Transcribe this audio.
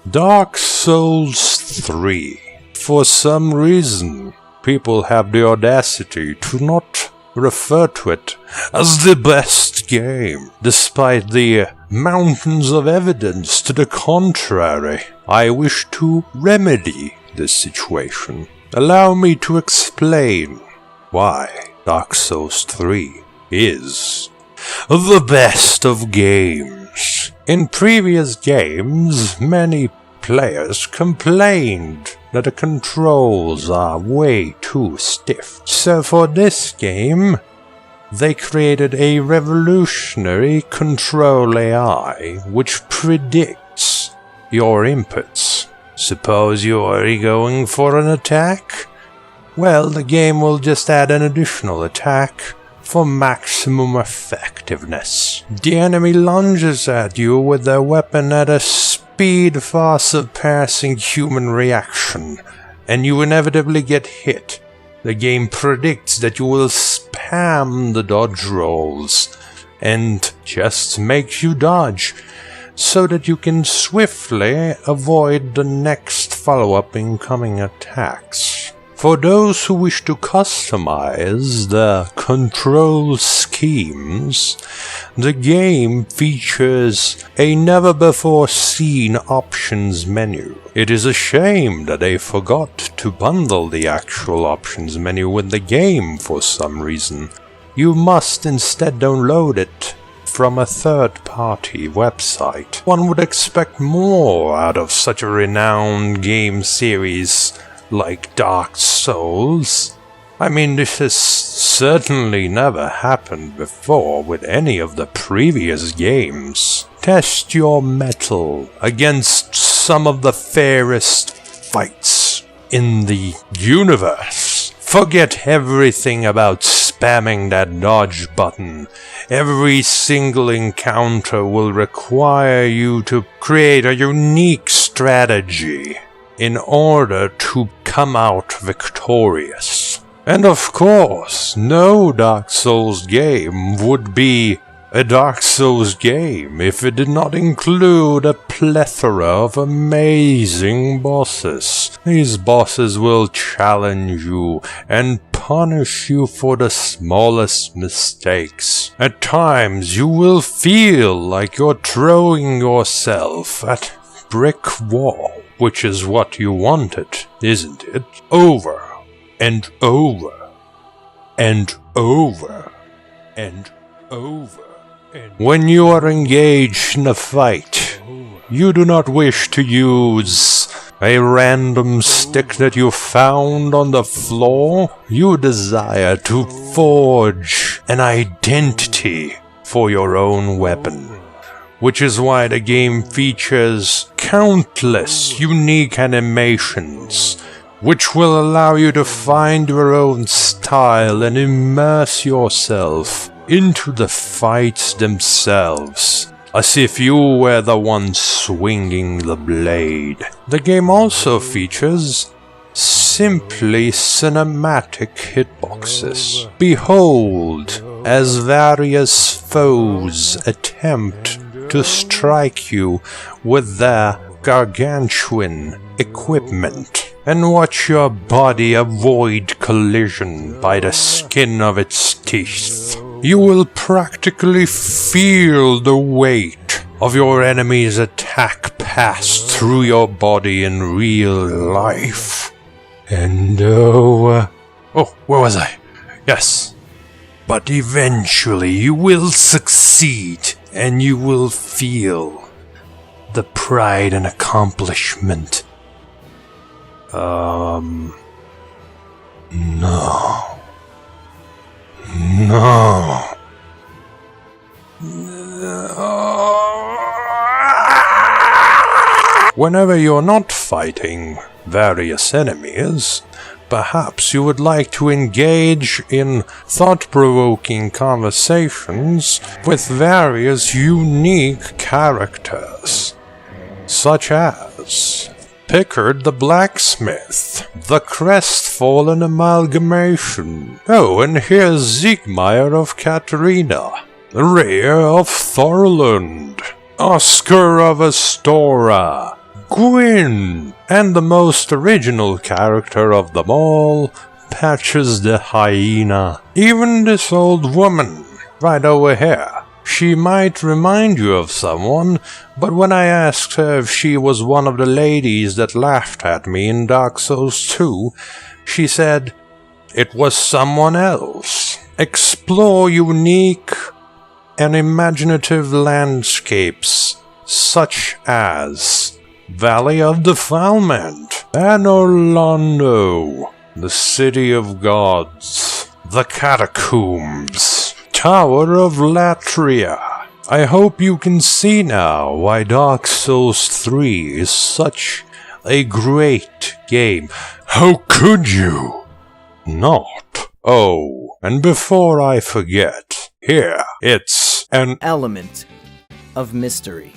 Dark Souls 3. For some reason, people have the audacity to not refer to it as the best game, despite the mountains of evidence to the contrary. I wish to remedy this situation. Allow me to explain why Dark Souls 3 is the best of games. In previous games, many players complained that the controls are way too stiff. So for this game, they created a revolutionary control AI which predicts your inputs. Suppose you are going for an attack? Well, the game will just add an additional attack for maximum effectiveness. The enemy lunges at you with their weapon at a speed far surpassing human reaction, and you inevitably get hit. The game predicts that you will spam the dodge rolls, and just makes you dodge, so that you can swiftly avoid the next follow-up incoming attacks. For those who wish to customize the control schemes, the game features a never-before-seen options menu. It is a shame that they forgot to bundle the actual options menu with the game for some reason. You must instead download it from a third-party website. One would expect more out of such a renowned game series like Dark Souls. I mean, this has certainly never happened before with any of the previous games. Test your mettle against some of the fairest fights in the universe. Forget everything about spamming that dodge button. Every single encounter will require you to create a unique strategy in order to come out victorious. And of course, no Dark Souls game would be a Dark Souls game if it did not include a plethora of amazing bosses. These bosses will challenge you and punish you for the smallest mistakes. At times, you will feel like you're throwing yourself at brick wall, which is what you wanted, isn't it? Over and over and over and over. When you are engaged in a fight, you do not wish to use a random stick that you found on the floor. You desire to forge an identity for your own weapon, which is why the game features countless unique animations, which will allow you to find your own style and immerse yourself into the fights themselves, as if you were the one swinging the blade. The game also features simply cinematic hitboxes. Behold, as various foes attempt to strike you with their gargantuan equipment, and watch your body avoid collision by the skin of its teeth. You will practically feel the weight of your enemy's attack pass through your body in real life. And where was I? Yes. But eventually you will succeed, and you will feel the pride and accomplishment. No. Whenever you're not fighting various enemies, perhaps you would like to engage in thought-provoking conversations with various unique characters, such as Pickard the Blacksmith, the Crestfallen Amalgamation. Oh, and here's Siegmeyer of Katarina, Rhea of Thorlund, Oscar of Astora, Gwyn, and the most original character of them all, Patches the hyena. Even this old woman, right over here. She might remind you of someone, but when I asked her if she was one of the ladies that laughed at me in Dark Souls 2, she said it was someone else. Explore unique and imaginative landscapes such as Valley of Defilement, Anorlando, the City of Gods, the Catacombs, Tower of Latria. I hope you can see now why Dark Souls 3 is such a great game. How could you not? Oh, and before I forget, here, it's an element of mystery.